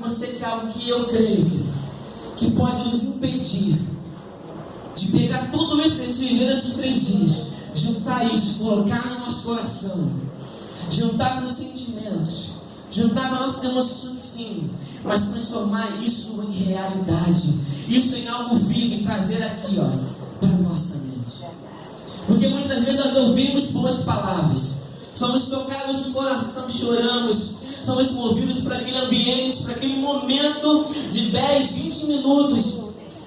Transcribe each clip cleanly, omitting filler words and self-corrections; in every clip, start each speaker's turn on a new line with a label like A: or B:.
A: você que é algo que eu creio que pode nos impedir de pegar tudo isso que a gente viveu nesses 3 dias, juntar isso, colocar no nosso coração, juntar com os sentimentos, juntar com as nossas emoções, sim, mas transformar isso em realidade, isso em algo vivo e trazer aqui, para a nossa mente. Porque muitas vezes nós ouvimos boas palavras, somos tocados no coração, choramos, somos movidos para aquele ambiente, para aquele momento de 10, 20 minutos,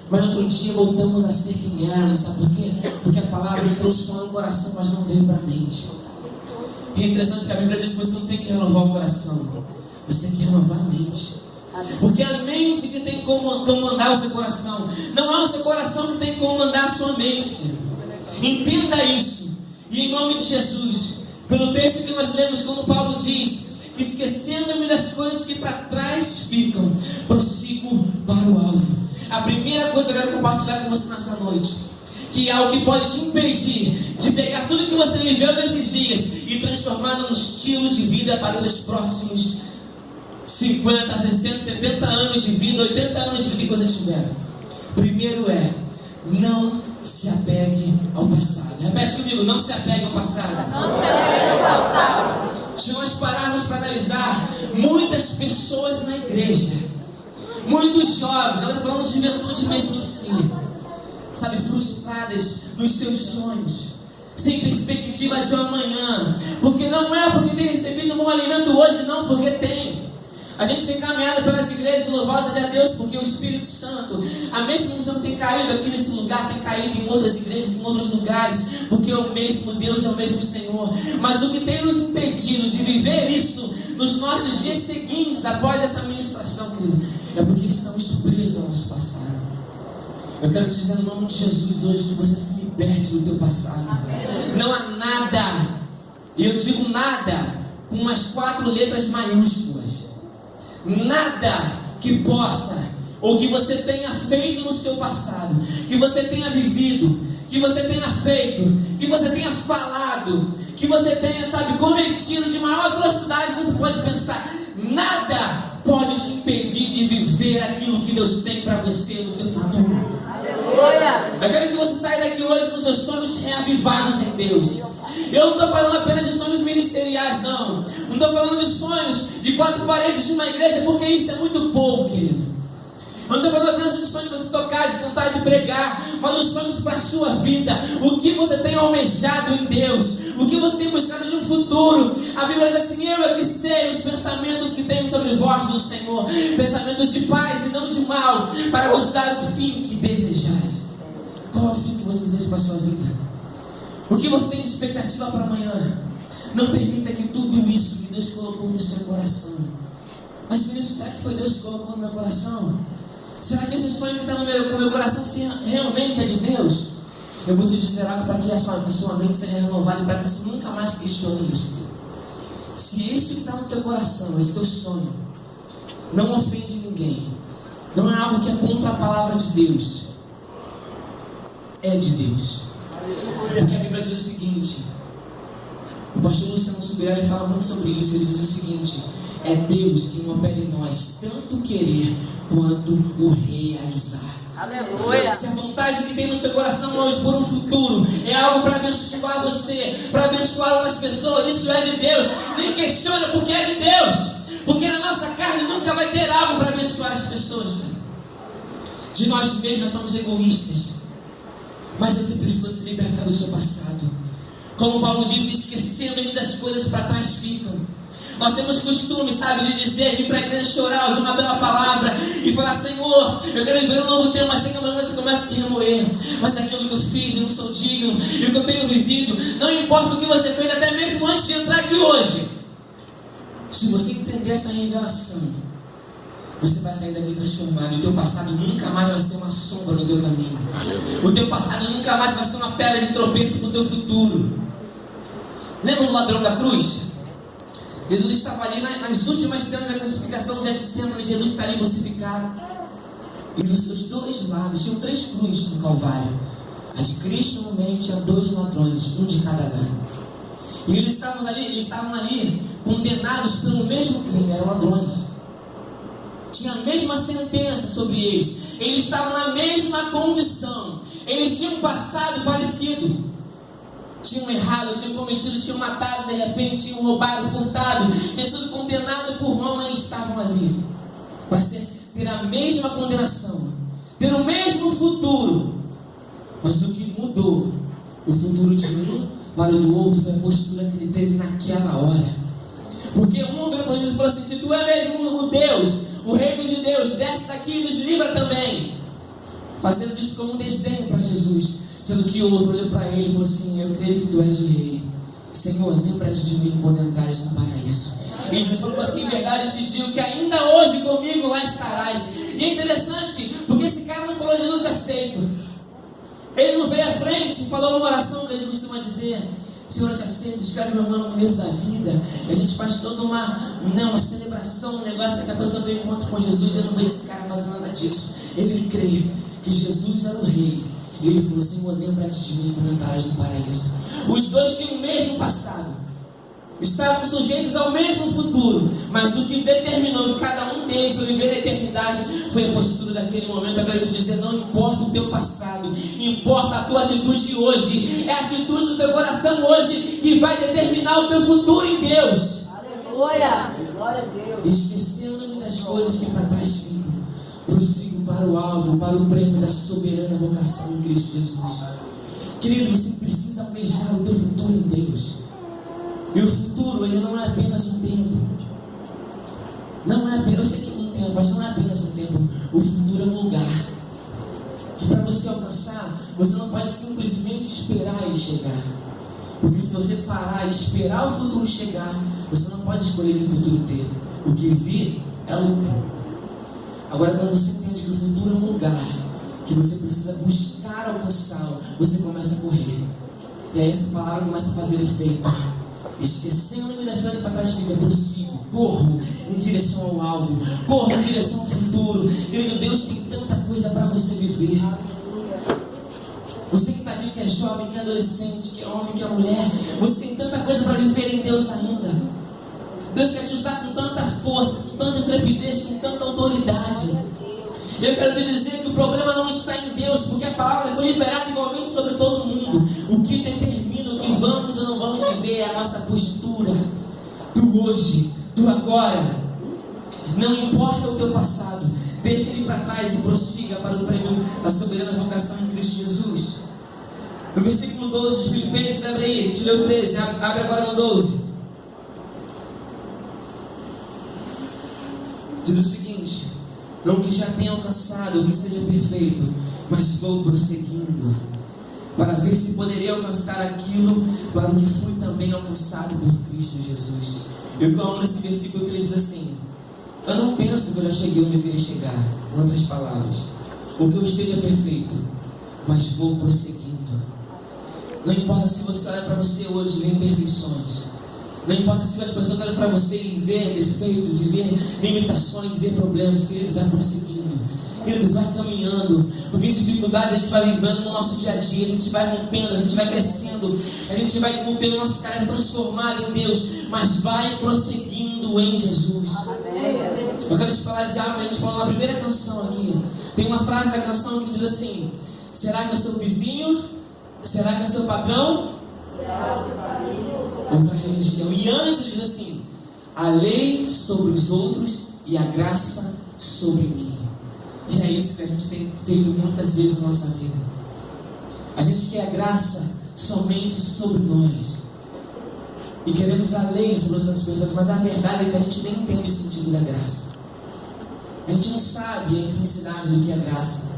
A: mas no outro dia voltamos a ser quem éramos. Sabe por quê? Porque a palavra entrou só no coração, mas não veio para a mente. É interessante que a Bíblia diz que você não tem que renovar o coração, você tem que renovar a mente. Porque é a mente que tem que comandar o seu coração, não é o seu coração que tem que comandar a sua mente. Entenda isso. E em nome de Jesus, pelo texto que nós lemos, como Paulo diz, que esquecendo-me das coisas que para trás ficam, prossigo para o alvo. A primeira coisa que eu quero compartilhar com você nessa noite, que é algo que pode te impedir de pegar tudo que você viveu nesses dias e transformar num estilo de vida para os seus próximos 50, 60, 70 anos de vida, 80 anos de vida que você tiver. Primeiro é, não se apegue ao passado. Repete comigo, não se apegue ao passado.
B: Não se apegue ao passado.
A: Se nós pararmos para analisar, muitas pessoas na igreja, muitos jovens, ela está falando de juventude mesmo em si, sabe, frustradas nos seus sonhos, sem perspectiva de um amanhã, porque não é porque tem recebido um bom alimento hoje, não, porque tem. A gente tem caminhado pelas igrejas louvosas a Deus, porque o Espírito Santo, a mesma unção tem caído aqui nesse lugar, tem caído em outras igrejas, em outros lugares, porque é o mesmo Deus, é o mesmo Senhor. Mas o que tem nos impedido de viver isso nos nossos dias seguintes, após essa ministração, querido, é porque estamos presos ao nosso passado. Eu quero te dizer no nome de Jesus hoje que você se liberte do teu passado. Não há nada, e eu digo nada, com umas 4 letras maiúsculas, nada que possa, ou que você tenha feito no seu passado, que você tenha vivido, que você tenha feito, que você tenha falado, que você tenha, sabe, cometido de maior atrocidade que você pode pensar, nada pode te impedir de viver aquilo que Deus tem para você no seu futuro.
B: Aleluia!
A: Eu quero que você saia daqui hoje com seus sonhos reavivados em Deus. Eu não estou falando apenas de sonhos ministeriais, não. Não estou falando de sonhos de 4 paredes de uma igreja, porque isso é muito pouco, querido. Eu não estou falando apenas de sonhos de você tocar, de cantar, de pregar, mas os sonhos para a sua vida. O que você tem almejado em Deus, o que você tem buscado de um futuro. A Bíblia diz assim: eu é que sei os pensamentos que tenho sobre vós do Senhor, pensamentos de paz e não de mal, para vos dar o fim que desejais. Qual é o fim que você deseja para a sua vida? O que você tem de expectativa para amanhã? Não permita que tudo isso que Deus colocou no seu coração. Mas Vinícius, será que foi Deus que colocou no meu coração? Será que esse sonho que está no meu coração se realmente é de Deus? Eu vou te dizer algo para que a sua mente seja renovada e para que você nunca mais questione isso. Se isso que está no teu coração, esse teu sonho, não ofende ninguém, não é algo que é contra a palavra de Deus, é de Deus. Porque a Bíblia diz o seguinte, o pastor Luciano Subirá fala muito sobre isso. Ele diz o seguinte: é Deus quem opera em nós tanto querer quanto o realizar.
B: Aleluia!
A: Se a vontade que tem no seu coração hoje por um futuro é algo para abençoar você, para abençoar outras pessoas, isso é de Deus. Nem questiona, porque é de Deus. Porque na nossa carne nunca vai ter algo para abençoar as pessoas. De nós mesmos nós somos egoístas. Mas você precisa se libertar do seu passado. Como Paulo diz, esquecendo-me das coisas para trás ficam. Nós temos costume, sabe, de dizer, vir para a igreja chorar, ouvir uma bela palavra e falar: Senhor, eu quero viver um novo tempo. Mas chega amanhã você começa a se remoer. Mas aquilo que eu fiz, eu não sou digno. E o que eu tenho vivido, não importa o que você fez, até mesmo antes de entrar aqui hoje. Se você entender essa revelação, você vai sair daqui transformado. O teu passado nunca mais vai ser uma sombra no teu caminho. O teu passado nunca mais vai ser uma pedra de tropeço para o teu futuro. Lembra do ladrão da cruz? Jesus estava ali nas últimas cenas da crucificação de Getsemane. Jesus está ali crucificado. E dos seus 2 lados tinham 3 cruzes no Calvário. A de Cristo no meio tinha 2 ladrões, um de cada lado. E eles estavam ali condenados pelo mesmo crime, eram ladrões. tinha a mesma sentença sobre eles. Eles estavam na mesma condição. Eles tinham um passado parecido. Tinham errado, tinham cometido, tinham matado de repente, tinham roubado, furtado, tinham sido condenados por mão, mas estavam ali para ter a mesma condenação, ter o mesmo futuro. Mas o que mudou o futuro de um para o do outro foi a postura que ele teve naquela hora. Porque um virou para Jesus e falou assim: se tu é mesmo o Deus, o reino de Deus, desce daqui e nos livra também. Fazendo isso como um desdém para Jesus. Sendo que o outro olhou para ele e falou assim: eu creio que tu és o rei. Senhor, lembra-te de mim quando entrares no paraíso. E Jesus falou assim: em verdade eu te digo que ainda hoje comigo lá estarás. E é interessante, porque esse cara não falou: Jesus, te aceito. Ele não veio à frente e falou uma oração que a gente costuma dizer: Senhor, eu te aceito, escreve meu nome no livro da vida. E a gente faz toda uma celebração, um negócio para que a pessoa tenha um encontro com Jesus. Eu não vejo esse cara fazendo nada disso. Ele crê que Jesus era o rei. E ele falou: Senhor, lembra-te de mim quando entrares no paraíso. Os dois tinham o mesmo passado, estavam sujeitos ao mesmo futuro, mas o que determinou que cada um deles foi viver a eternidade foi a postura daquele momento. Eu quero te dizer: não importa o teu passado, importa a tua atitude hoje. É a atitude do teu coração hoje que vai determinar o teu futuro em Deus.
B: Aleluia! Glória a Deus!
A: Esquecendo-me das coisas que para trás ficam, prossigo para o alvo, para o prêmio da soberana vocação em Cristo Jesus. Querido, você precisa almejar o teu futuro em Deus. E o futuro, ele não é apenas um tempo. Não é apenas, eu sei que é um tempo, mas não é apenas um tempo. O futuro é um lugar que para você alcançar, você não pode simplesmente esperar ele chegar. Porque se você parar e esperar o futuro chegar, você não pode escolher que futuro ter. O que vir é lucro. Agora, quando você entende que o futuro é um lugar que você precisa buscar alcançá-lo, você começa a correr. E aí essa palavra começa a fazer efeito. Esquecendo-me das coisas para trás, fica, prossigo, corro em direção ao alvo, corro em direção ao futuro. Querido, Deus tem tanta coisa para você viver. Você que está aqui, que é jovem, que é adolescente, que é homem, que é mulher, você tem tanta coisa para viver em Deus ainda. Deus quer te usar com tanta força, com tanta intrepidez, com tanta autoridade. Eu quero te dizer que o problema não está em Deus, porque a palavra foi liberada igualmente sobre todo mundo. O que determina o que vamos ou não vamos viver é a nossa postura do hoje, do agora. Não importa o teu passado, deixa ele para trás e prossiga para o prêmio da soberana vocação em Cristo Jesus. No versículo 12 de Filipenses, abre aí, a gente leu 13, abre agora no 12. Diz o seguinte: não que já tenha alcançado ou que seja perfeito, mas vou prosseguindo, para ver se poderei alcançar aquilo para o que fui também alcançado por Cristo Jesus. Eu amo nesse versículo que ele diz assim: eu não penso que eu já cheguei onde eu queria chegar. Em outras palavras, ou que eu esteja perfeito, mas vou prosseguindo. Não importa se você olha para você hoje e vê imperfeições. Não importa se as pessoas olham para você e vê defeitos, e vê limitações, e vê problemas. Querido, vai prosseguindo. Querido, vai caminhando. Porque as dificuldades a gente vai vivendo no nosso dia a dia. A gente vai rompendo, a gente vai crescendo. A gente vai tendo o nosso caráter transformado em Deus. Mas vai prosseguindo em Jesus. Eu quero te falar de algo que a gente falou na primeira canção aqui. Tem uma frase da canção que diz assim: será que é seu vizinho? Será que é seu patrão? Outra religião. E antes ele diz assim: a lei sobre os outros e a graça sobre mim. E é isso que a gente tem feito muitas vezes na nossa vida. A gente quer a graça somente sobre nós e queremos a lei sobre outras pessoas, mas a verdade é que a gente nem entende o sentido da graça. A gente não sabe a intensidade do que é graça.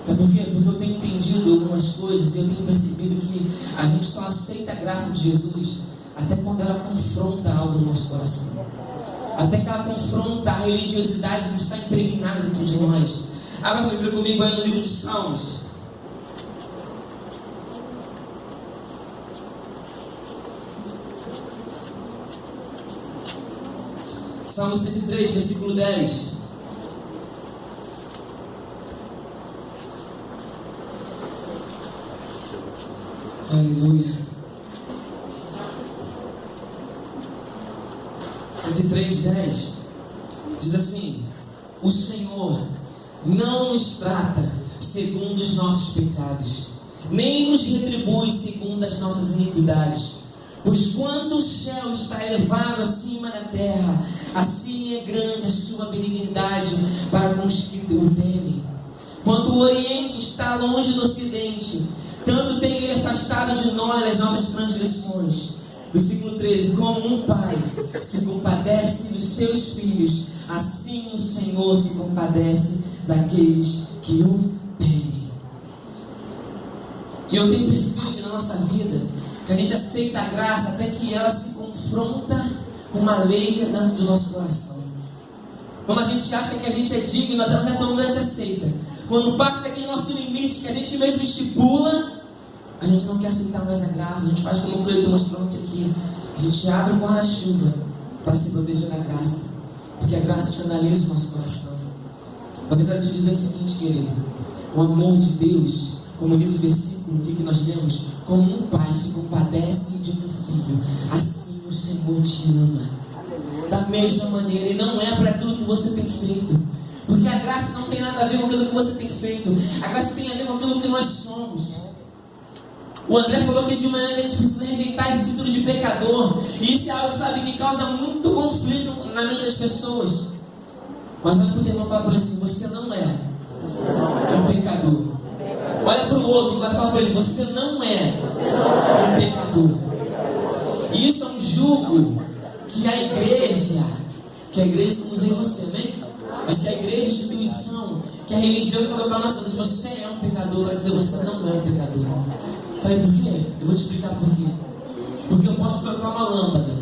A: Sabe por quê? Porque eu tenho entendido algumas coisas e eu tenho percebido que a gente só aceita a graça de Jesus até quando ela confronta algo no nosso coração. Até que ela confronta a religiosidade que está impregnada dentro de nós. Abra sua Bíblia comigo aí no livro de Salmos. Salmos 103, versículo 10. Aleluia. 103:10 diz assim: o Senhor não nos trata segundo os nossos pecados, nem nos retribui segundo as nossas iniquidades. Pois quanto o céu está elevado acima da terra, assim é grande a sua benignidade para com os que o temem. Quanto o Oriente está longe do Ocidente, tanto tem Ele afastado de nós as nossas transgressões. Versículo 13: como um pai se compadece dos seus filhos, assim o Senhor se compadece daqueles que o temem. E eu tenho percebido que na nossa vida, que a gente aceita a graça até que ela se confronta com uma lei dentro do nosso coração. Quando a gente acha que a gente é digno, nós já estamos a gente aceita. Quando passa daquele nosso limite que a gente mesmo estipula, a gente não quer aceitar mais a graça. A gente faz como o Cleiton mostrou aqui. A gente abre o guarda-chuva para se proteger da graça, porque a graça escandaliza o nosso coração. Mas eu quero te dizer o seguinte, querido: o amor de Deus, como diz o versículo que nós lemos, como um pai se compadece de um filho, assim o Senhor te ama. Da mesma maneira, e não é para aquilo que você tem feito, porque a graça não tem nada a ver com aquilo que você tem feito. A graça tem a ver com aquilo que nós somos. O André falou que de manhã que a gente precisa rejeitar esse título de pecador, e isso é algo, sabe, que causa muito conflito na mente das pessoas. Mas olha para o irmão e fala para ele assim: você não é um pecador. Olha para o outro e fala para ele: você não é um pecador. E isso é um jugo que a igreja não usa em você, amém? Mas que a igreja, a instituição, que a religião colocou na nossa vida: se você é um pecador, vai dizer você não é um pecador. Sabe por quê? Eu vou te explicar por quê. Porque eu posso trocar uma lâmpada,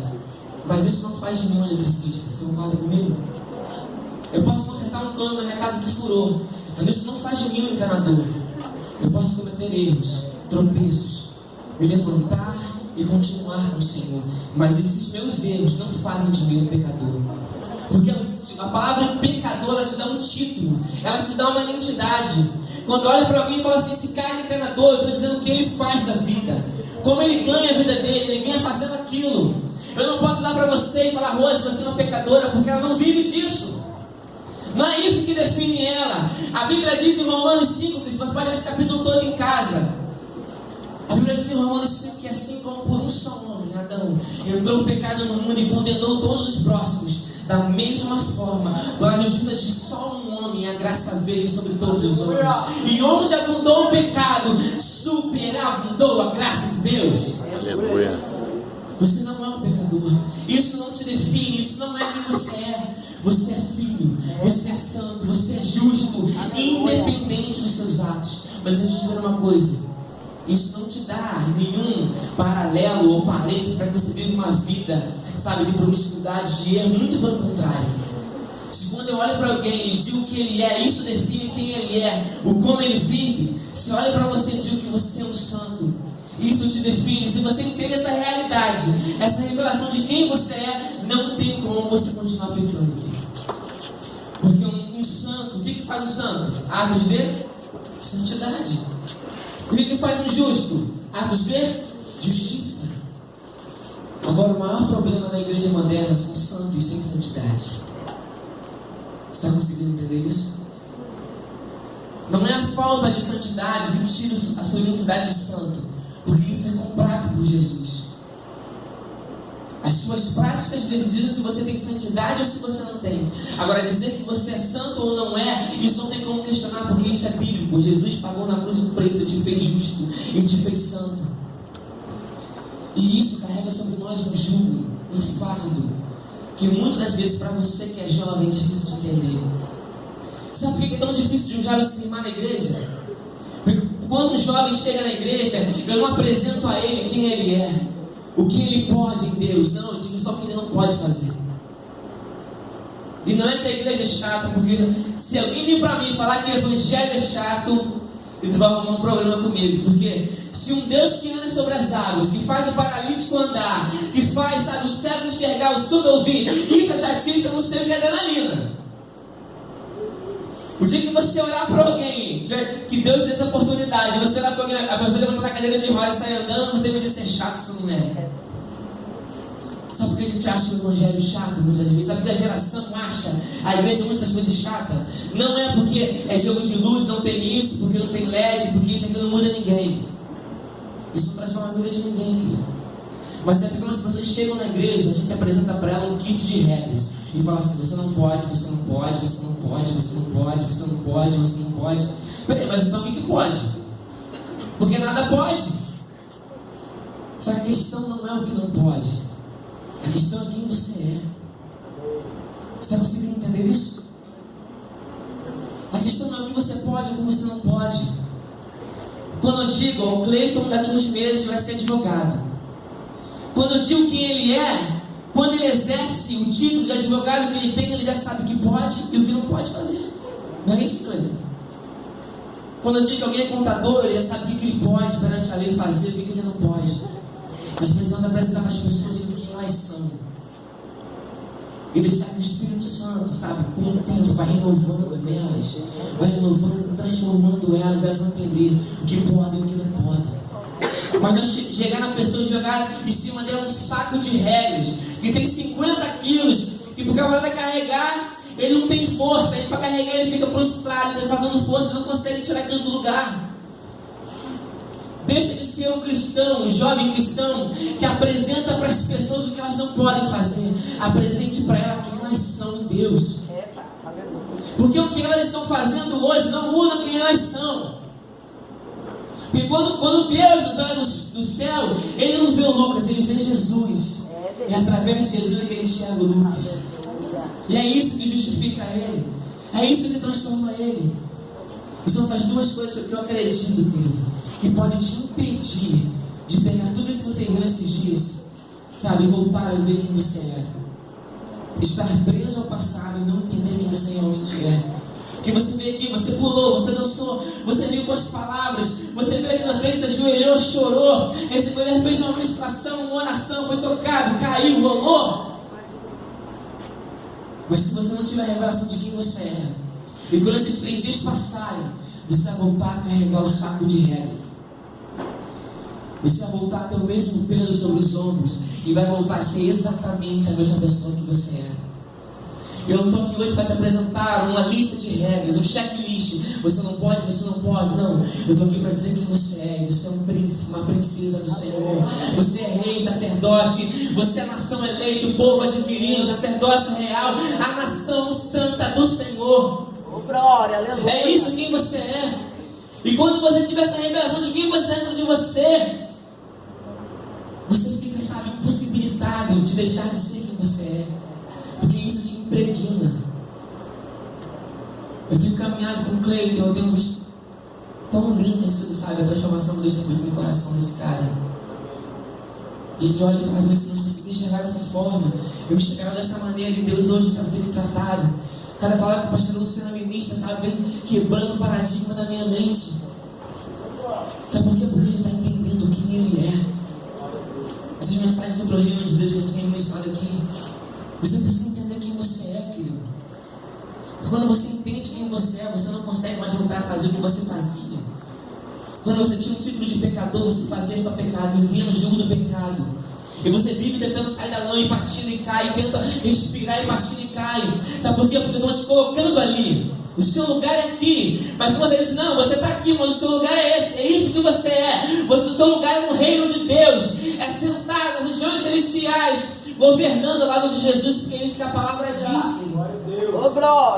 A: mas isso não faz de mim um eletricista. Você concorda comigo? Eu posso consertar um cano na minha casa que furou, mas isso não faz de mim um encanador. Eu posso cometer erros, tropeços, me levantar e continuar com o Senhor, mas esses meus erros não fazem de mim um pecador. Porque a palavra pecador, ela te dá um título, ela te dá uma identidade. Quando olha para alguém e fala assim: esse cara é encanador, eu estou dizendo o que ele faz da vida, como ele ganha a vida dele, ele ganha fazendo aquilo. Eu não posso dar para você e falar: Rose, você é uma pecadora, porque ela não vive disso. Não é isso que define ela. A Bíblia diz em Romanos 5, você pode ler esse capítulo todo em casa. A Bíblia diz em Romanos 5 que assim como por um só homem, Adão, entrou o pecado no mundo e condenou todos os próximos, da mesma forma, pela justiça de só um homem, a graça veio sobre todos os homens. E onde abundou o pecado, superabundou a graça de Deus.
C: Aleluia.
A: Você não é um pecador. Isso não te define, isso não é quem você é. Você é filho, você é santo, você é justo, independente dos seus atos. Mas deixa eu te dizer uma coisa: isso não te dá nenhum paralelo ou parênteses para que você viva uma vida, sabe, de promiscuidade, de erro. Muito pelo contrário. Se quando eu olho para alguém e digo que ele é, isso define quem ele é, o como ele vive. Se olha para você e digo que você é um santo, isso te define. Se você entende essa realidade, essa revelação de quem você é, não tem como você continuar pecando aqui. Porque um santo, o que faz um santo? Atos de santidade. O que faz um justo? Atos de justiça. Agora, o maior problema da igreja moderna são santos sem santidade. Você está conseguindo entender isso? Não é a falta de santidade que tira a sua identidade de santo, porque isso é comprado por Jesus. As suas práticas dizem se você tem santidade ou se você não tem. Agora, dizer que você é santo ou não é, isso não tem como questionar, porque isso é bíblico. Jesus pagou na cruz um preço, te fez justo e te fez santo. E isso carrega sobre nós um jugo, um fardo, que muitas das vezes para você que é jovem é difícil de entender. Sabe por que é tão difícil de um jovem se firmar na igreja? Porque quando um jovem chega na igreja, eu não apresento a ele quem ele é, o que ele pode em Deus. Não, eu digo só o que ele não pode fazer. E não é que a igreja é chata, porque se alguém vir para mim falar que o evangelho é chato, ele vai arrumar um problema comigo. Porque se um Deus que anda sobre as águas, que faz o paralítico andar, que faz, sabe, o cego enxergar, o surdo ouvir, isso é chatice, eu não sei o que é adrenalina. O dia que você orar para alguém, que Deus dê essa oportunidade, você orar para alguém, a pessoa levanta na cadeira de roda e sai andando, você me diz que é chato, isso não é. Sabe por que a gente acha o evangelho chato muitas vezes? Sabe porque a geração acha a igreja muitas coisas chatas? Não é porque é jogo de luz, não tem isso, porque não tem LED, porque isso aqui não muda ninguém. Isso não transforma a vida de ninguém, querido. Mas é porque quando as pessoas chegam na igreja, a gente apresenta para ela um kit de regras. E fala assim, você não pode, você não pode, você não pode, você não pode, você não pode, você não pode. Peraí, mas então o que pode? Porque nada pode. Só que a questão não é o que não pode. A questão é quem você é. Você está conseguindo entender isso? A questão não é o que você pode ou o que você não pode. Quando eu digo, o Cleiton daqui uns meses vai ser advogado. Quando eu digo quem ele é, quando ele exerce o título de advogado que ele tem, ele já sabe o que pode e o que não pode fazer. Não é isso, Cleiton? Quando eu digo que alguém é contador, ele já sabe o que ele pode perante a lei fazer, o que ele não pode. Nós precisamos apresentar para as pessoas de quem elas são. E deixar que o Espírito Santo, sabe, com o tempo, vai renovando nelas, vai renovando, transformando elas vão entender o que pode e o que não pode. Mas nós chegar na pessoa e jogar em cima dela um saco de regras, que tem 50 quilos, e porque a hora de carregar, ele não tem força, e para carregar ele fica prostrado, ele está fazendo força, não consegue tirar aquilo do lugar. Deixa de ser um cristão, um jovem cristão, que apresenta para as pessoas o que elas não podem fazer. Apresente para elas quem elas são em Deus. Porque o que elas estão fazendo hoje não muda quem elas são. Porque quando Deus nos olha no céu, Ele não vê o Lucas, Ele vê Jesus. E através de Jesus é que Ele enxerga o Lucas. E é isso que justifica Ele. É isso que transforma Ele. E são essas duas coisas que eu acredito, querido, que pode te impedir de pegar tudo isso que você viu nesses dias, sabe, e voltar a ver quem você é. Estar preso ao passado e não entender quem você realmente é. Que você veio aqui, você pulou, você dançou, você viu com as palavras, você veio aqui na frente, ajoelhou, chorou, recebeu de repente uma ministração, uma oração, foi tocado, caiu, rolou. Mas se você não tiver a revelação de quem você é, e quando esses 3 dias passarem, você vai voltar a carregar o saco de regra. Você vai voltar a ter o mesmo peso sobre os ombros e vai voltar a ser exatamente a mesma pessoa que você é. Eu não estou aqui hoje para te apresentar uma lista de regras, um checklist. Você não pode, você não pode. Não, eu estou aqui para dizer quem você é. Você é um príncipe, uma princesa do Senhor. Você é rei, sacerdote. Você é a nação eleita, o povo adquirido, o sacerdócio real, a nação santa do Senhor.
B: Glória, aleluia.
A: É isso quem você é. E quando você tiver essa revelação de quem você é dentro de você, você fica, sabe, impossibilitado de deixar de ser quem você é. Porque isso te impregna. Eu tenho caminhado com o Cleiton, eu tenho visto tão lindo isso, sabe, a transformação que Deus tem feito no coração desse cara. Ele olha e fala, mas se eu não conseguir enxergar dessa forma, eu enxergava dessa maneira, e Deus hoje sabe ter me tratado. Cada palavra que o pastor Luciano ministra, sabe, vem quebrando o paradigma da minha mente. Sabe por quê? Porque ele está entendendo quem ele é. Essas mensagens sobre o reino de Deus que a gente tem ministrado aqui, você precisa entender quem você é, querido. E quando você entende quem você é, você não consegue mais voltar a fazer o que você fazia. Quando você tinha um título de pecador, você fazia só pecado, vivia no jogo do pecado. E você vive tentando sair da lama e patina e cai, e tenta respirar e patina e cai. Sabe por quê? Porque estão te colocando ali. O seu lugar é aqui. Mas quando você diz, não, você está aqui, mas o seu lugar é esse. É isso que você é. O seu lugar é no reino de Deus. É sentado nas regiões celestiais, governando ao lado de Jesus, porque é isso que a palavra diz.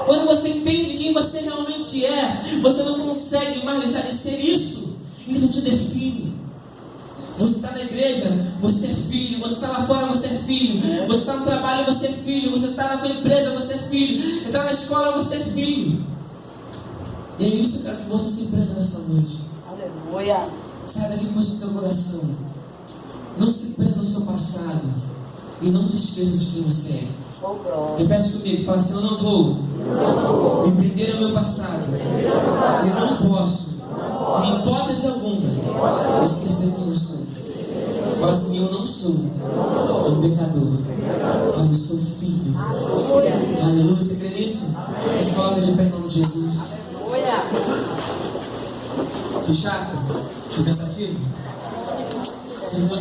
A: Quando você entende quem você realmente é, você não consegue mais deixar de ser isso. Isso te define. Você está na igreja, você é filho. Você está lá fora, você é filho. Você está no trabalho, você é filho. Você está na sua empresa, você é filho. Você está na escola, você é filho. E é isso que eu quero que você se prenda nessa noite.
B: Aleluia.
A: Sai daqui com isso no teu coração. Não se prenda no seu passado. E não se esqueça de quem você é. Repete comigo, fala assim, eu não vou me prender ao meu passado. E não posso, em hipótese alguma, esquecer quem eu sou. Fala assim, eu não sou um pecador. Fala, eu sou filho. Aleluia, você crê nisso? Você coloca de pé em nome de Jesus. Fui chato? Fui cansativo? Se não fosse